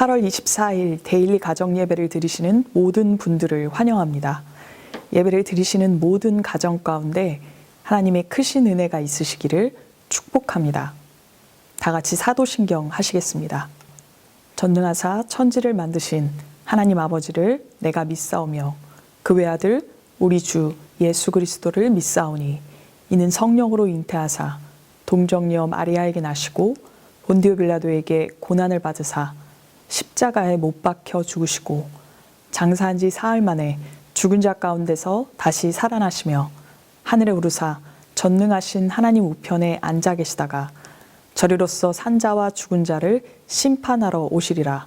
8월 24일 데일리 가정 예배를 드리시는 모든 분들을 환영합니다. 예배를 드리시는 모든 가정 가운데 하나님의 크신 은혜가 있으시기를 축복합니다. 다 같이 사도신경 하시겠습니다. 전능하사 천지를 만드신 하나님 아버지를 내가 믿사오며 그 외아들 우리 주 예수 그리스도를 믿사오니 이는 성령으로 잉태하사 동정녀 마리아에게 나시고 본디오 빌라도에게 고난을 받으사 십자가에 못 박혀 죽으시고 장사한 지 사흘 만에 죽은 자 가운데서 다시 살아나시며 하늘에 오르사 전능하신 하나님 우편에 앉아 계시다가 저리로서 산자와 죽은 자를 심판하러 오시리라.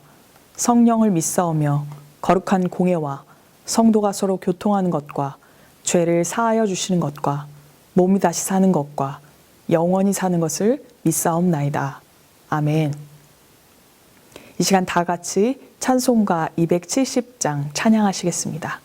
성령을 믿사오며 거룩한 공예와 성도가 서로 교통하는 것과 죄를 사하여 주시는 것과 몸이 다시 사는 것과 영원히 사는 것을 믿사옵나이다. 아멘. 이 시간 다 같이 찬송가 270장 찬양하시겠습니다.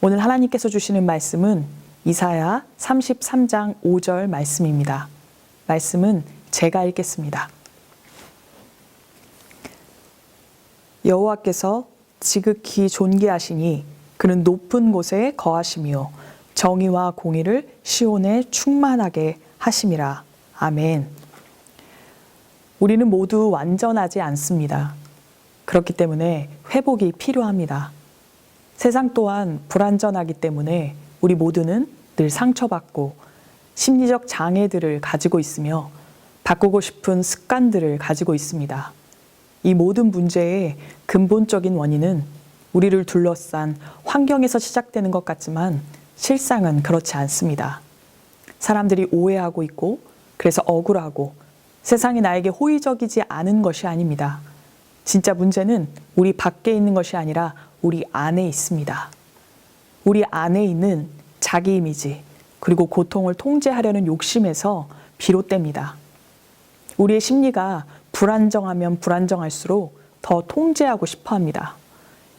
오늘 하나님께서 주시는 말씀은 이사야 33장 5절 말씀입니다. 말씀은 제가 읽겠습니다. 여호와께서 지극히 존귀하시니 그는 높은 곳에 거하시며 정의와 공의를 시온에 충만하게 하심이라. 아멘. 우리는 모두 완전하지 않습니다. 그렇기 때문에 회복이 필요합니다. 세상 또한 불완전하기 때문에 우리 모두는 늘 상처받고 심리적 장애들을 가지고 있으며 바꾸고 싶은 습관들을 가지고 있습니다. 이 모든 문제의 근본적인 원인은 우리를 둘러싼 환경에서 시작되는 것 같지만 실상은 그렇지 않습니다. 사람들이 오해하고 있고 그래서 억울하고 세상이 나에게 호의적이지 않은 것이 아닙니다. 진짜 문제는 우리 밖에 있는 것이 아니라 우리 안에 있습니다. 우리 안에 있는 자기 이미지 그리고 고통을 통제하려는 욕심에서 비롯됩니다. 우리의 심리가 불안정하면 불안정할수록 더 통제하고 싶어 합니다.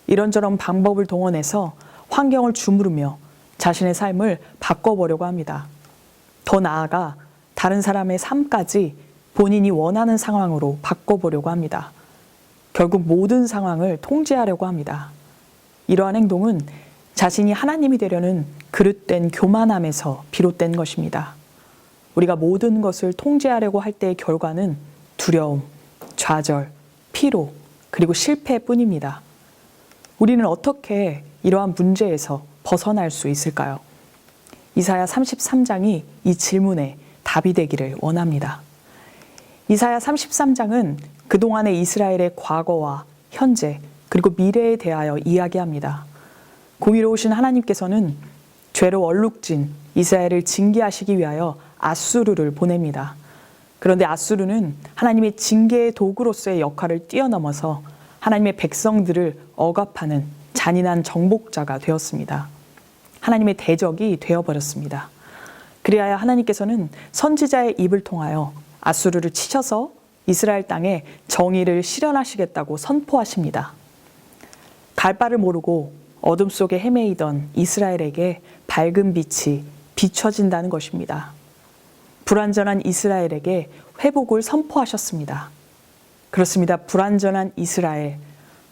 이런저런 방법을 동원해서 환경을 주무르며 자신의 삶을 바꿔보려고 합니다. 더 나아가 다른 사람의 삶까지 본인이 원하는 상황으로 바꿔보려고 합니다. 결국 모든 상황을 통제하려고 합니다. 이러한 행동은 자신이 하나님이 되려는 그릇된 교만함에서 비롯된 것입니다. 우리가 모든 것을 통제하려고 할 때의 결과는 두려움, 좌절, 피로, 그리고 실패뿐입니다. 우리는 어떻게 이러한 문제에서 벗어날 수 있을까요? 이사야 33장이 이 질문에 답이 되기를 원합니다. 이사야 33장은 그동안의 이스라엘의 과거와 현재 그리고 미래에 대하여 이야기합니다. 공의로우신 하나님께서는 죄로 얼룩진 이스라엘을 징계하시기 위하여 아수르를 보냅니다. 그런데 아수르는 하나님의 징계의 도구로서의 역할을 뛰어넘어서 하나님의 백성들을 억압하는 잔인한 정복자가 되었습니다. 하나님의 대적이 되어버렸습니다. 그리하여 하나님께서는 선지자의 입을 통하여 아수르를 치셔서 이스라엘 땅에 정의를 실현하시겠다고 선포하십니다. 갈 바를 모르고 어둠 속에 헤매이던 이스라엘에게 밝은 빛이 비춰진다는 것입니다. 불완전한 이스라엘에게 회복을 선포하셨습니다. 그렇습니다. 불완전한 이스라엘,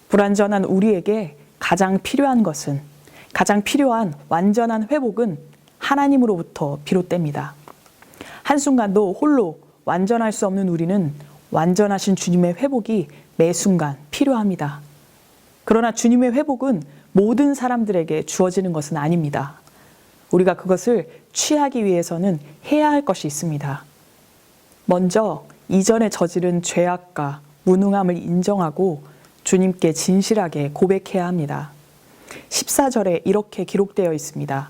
불완전한 우리에게 가장 필요한 것은, 가장 필요한 완전한 회복은 하나님으로부터 비롯됩니다. 한순간도 홀로 완전할 수 없는 우리는 완전하신 주님의 회복이 매 순간 필요합니다. 그러나 주님의 회복은 모든 사람들에게 주어지는 것은 아닙니다. 우리가 그것을 취하기 위해서는 해야 할 것이 있습니다. 먼저 이전에 저지른 죄악과 무능함을 인정하고 주님께 진실하게 고백해야 합니다. 14절에 이렇게 기록되어 있습니다.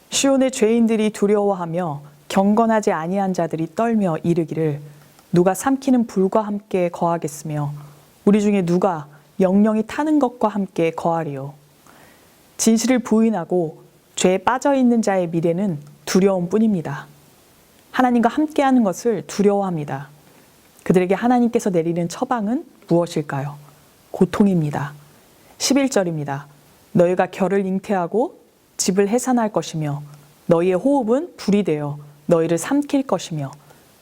시온의 죄인들이 두려워하며 경건하지 아니한 자들이 떨며 이르기를 누가 삼키는 불과 함께 거하겠으며 우리 중에 누가 영영이 타는 것과 함께 거하리요. 진실을 부인하고 죄에 빠져있는 자의 미래는 두려움뿐입니다. 하나님과 함께하는 것을 두려워합니다. 그들에게 하나님께서 내리는 처방은 무엇일까요? 고통입니다. 11절입니다. 너희가 결을 잉태하고 집을 해산할 것이며 너희의 호흡은 불이 되어 너희를 삼킬 것이며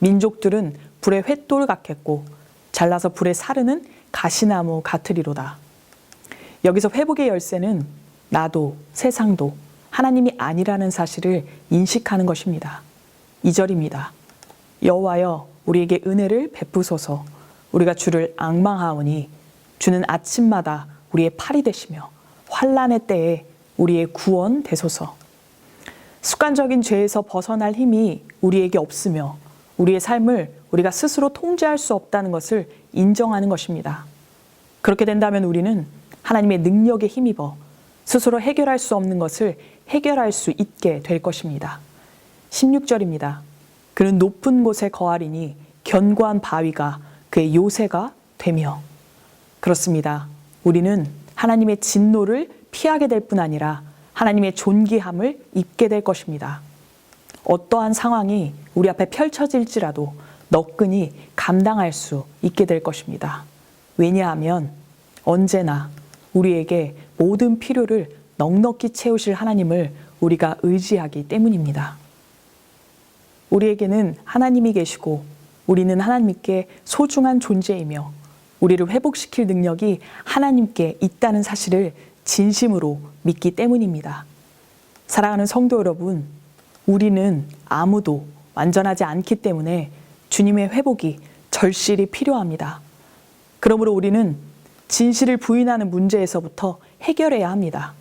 민족들은 불의 횃돌 같겠고 잘라서 불에 사르는 가시나무 같으리로다. 여기서 회복의 열쇠는 나도 세상도 하나님이 아니라는 사실을 인식하는 것입니다. 2절입니다. 여호와여 우리에게 은혜를 베푸소서. 우리가 주를 앙망하오니 주는 아침마다 우리의 팔이 되시며 환난의 때에 우리의 구원 되소서. 습관적인 죄에서 벗어날 힘이 우리에게 없으며 우리의 삶을 우리가 스스로 통제할 수 없다는 것을 인정하는 것입니다. 그렇게 된다면 우리는 하나님의 능력에 힘입어 스스로 해결할 수 없는 것을 해결할 수 있게 될 것입니다. 16절입니다. 그는 높은 곳에 거하리니 견고한 바위가 그의 요새가 되며. 그렇습니다. 우리는 하나님의 진노를 피하게 될 뿐 아니라 하나님의 존귀함을 입게 될 것입니다. 어떠한 상황이 우리 앞에 펼쳐질지라도 너끈히 감당할 수 있게 될 것입니다. 왜냐하면 언제나 우리에게 모든 필요를 넉넉히 채우실 하나님을 우리가 의지하기 때문입니다. 우리에게는 하나님이 계시고 우리는 하나님께 소중한 존재이며 우리를 회복시킬 능력이 하나님께 있다는 사실을 진심으로 믿기 때문입니다. 사랑하는 성도 여러분, 우리는 아무도 완전하지 않기 때문에 주님의 회복이 절실히 필요합니다. 그러므로 우리는 진실을 부인하는 문제에서부터 해결해야 합니다.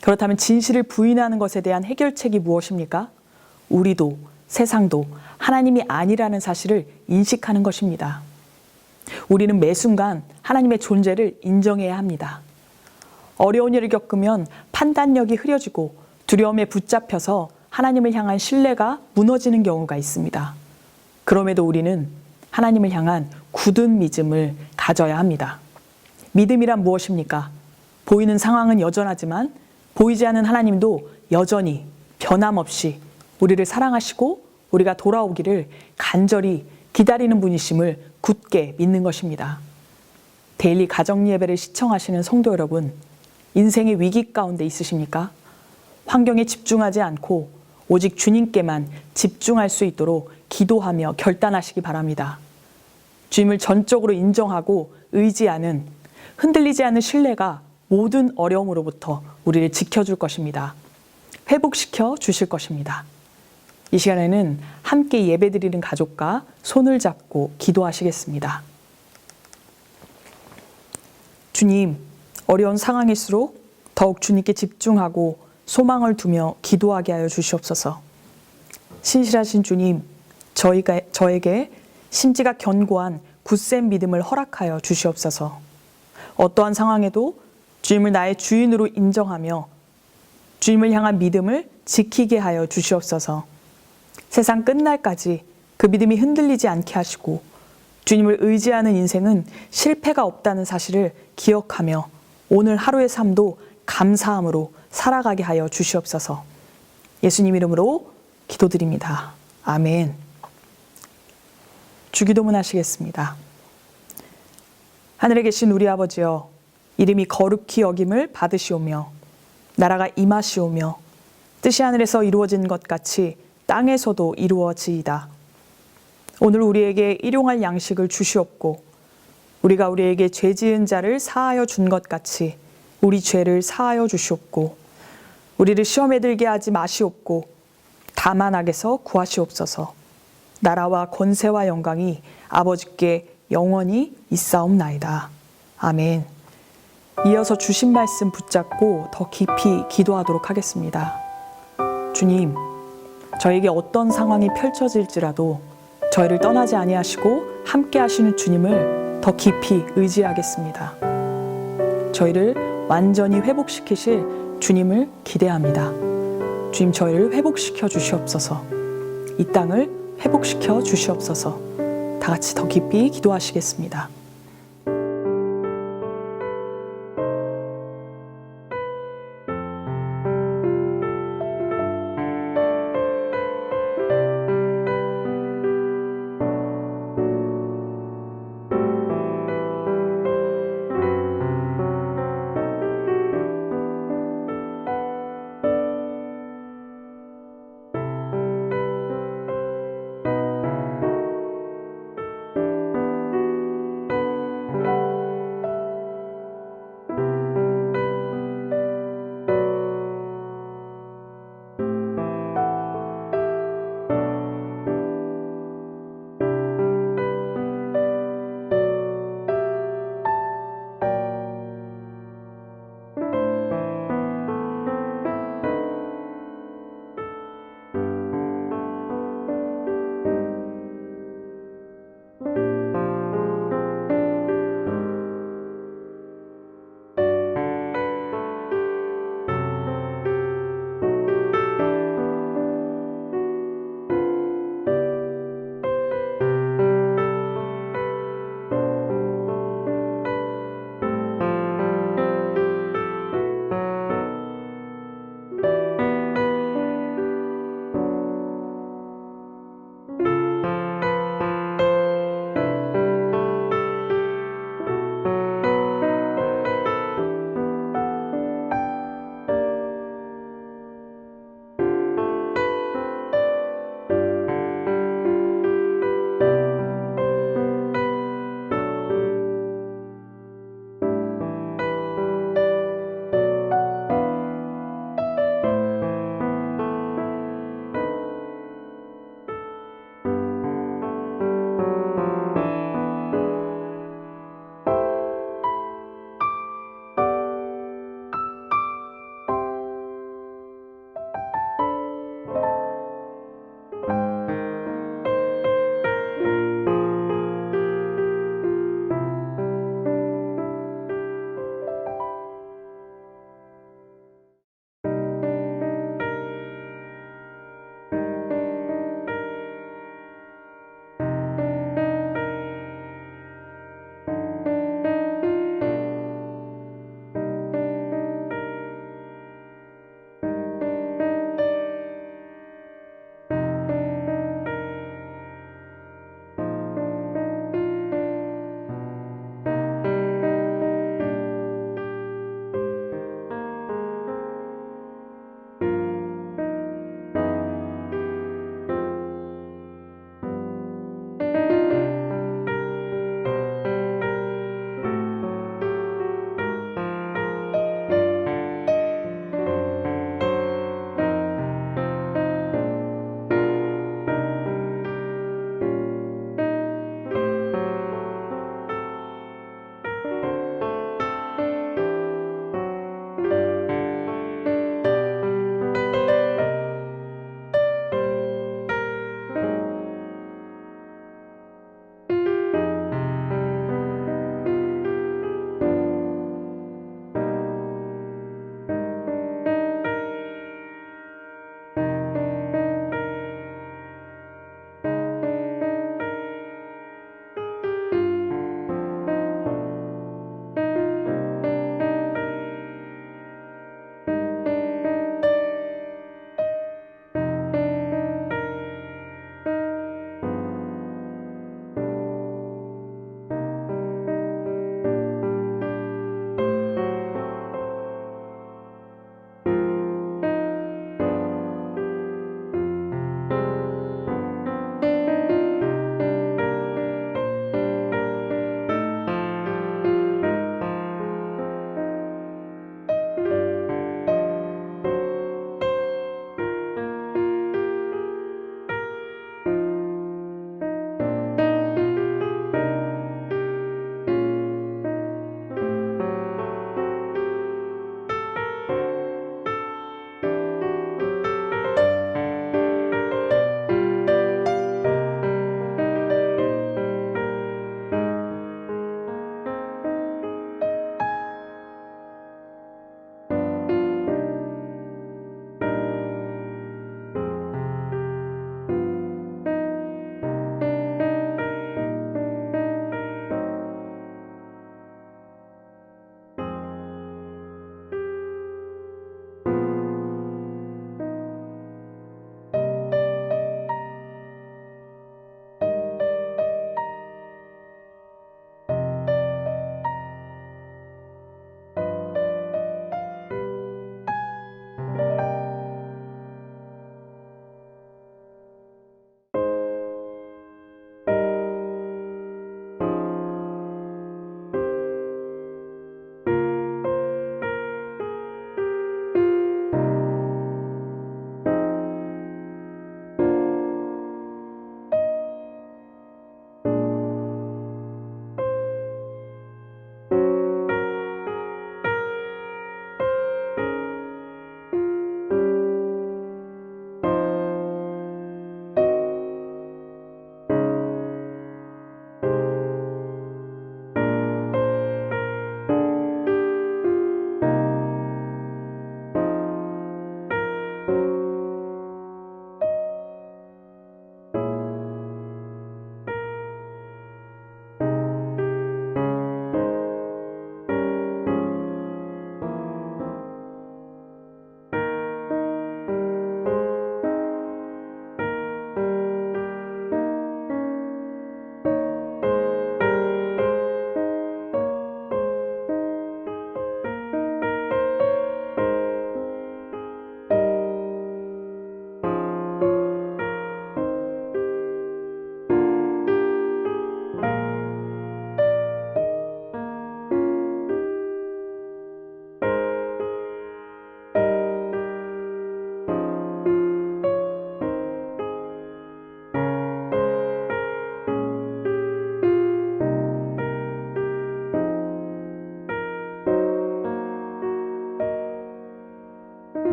그렇다면 진실을 부인하는 것에 대한 해결책이 무엇입니까? 우리도 세상도 하나님이 아니라는 사실을 인식하는 것입니다. 우리는 매 순간 하나님의 존재를 인정해야 합니다. 어려운 일을 겪으면 판단력이 흐려지고 두려움에 붙잡혀서 하나님을 향한 신뢰가 무너지는 경우가 있습니다. 그럼에도 우리는 하나님을 향한 굳은 믿음을 가져야 합니다. 믿음이란 무엇입니까? 보이는 상황은 여전하지만 보이지 않는 하나님도 여전히 변함없이 우리를 사랑하시고 우리가 돌아오기를 간절히 기다리는 분이심을 굳게 믿는 것입니다. 데일리 가정 예배를 시청하시는 성도 여러분, 인생의 위기 가운데 있으십니까? 환경에 집중하지 않고 오직 주님께만 집중할 수 있도록 기도하며 결단하시기 바랍니다. 주님을 전적으로 인정하고 의지하는 흔들리지 않는 신뢰가 모든 어려움으로부터 우리를 지켜줄 것입니다. 회복시켜 주실 것입니다. 이 시간에는 함께 예배드리는 가족과 손을 잡고 기도하시겠습니다. 주님, 어려운 상황일수록 더욱 주님께 집중하고 소망을 두며 기도하게 하여 주시옵소서. 신실하신 주님, 저에게 심지가 견고한 굳센 믿음을 허락하여 주시옵소서. 어떠한 상황에도 주님을 나의 주인으로 인정하며 주님을 향한 믿음을 지키게 하여 주시옵소서. 세상 끝날까지 그 믿음이 흔들리지 않게 하시고 주님을 의지하는 인생은 실패가 없다는 사실을 기억하며 오늘 하루의 삶도 감사함으로 살아가게 하여 주시옵소서. 예수님 이름으로 기도드립니다. 아멘. 주기도문 하시겠습니다. 하늘에 계신 우리 아버지여, 이름이 거룩히 여김을 받으시오며 나라가 임하시오며 뜻이 하늘에서 이루어진 것 같이 땅에서도 이루어지이다. 오늘 우리에게 일용할 양식을 주시옵고 우리가 우리에게 죄 지은 자를 사하여 준 것 같이 우리 죄를 사하여 주시옵고 우리를 시험에 들게 하지 마시옵고 다만 악에서 구하시옵소서. 나라와 권세와 영광이 아버지께 영원히 있사옵나이다. 아멘. 이어서 주신 말씀 붙잡고 더 깊이 기도하도록 하겠습니다. 주님, 저에게 어떤 상황이 펼쳐질지라도 저희를 떠나지 아니하시고 함께 하시는 주님을 더 깊이 의지하겠습니다. 저희를 완전히 회복시키실 주님을 기대합니다. 주님, 저희를 회복시켜 주시옵소서. 이 땅을 회복시켜 주시옵소서. 다 같이 더 깊이 기도하시겠습니다.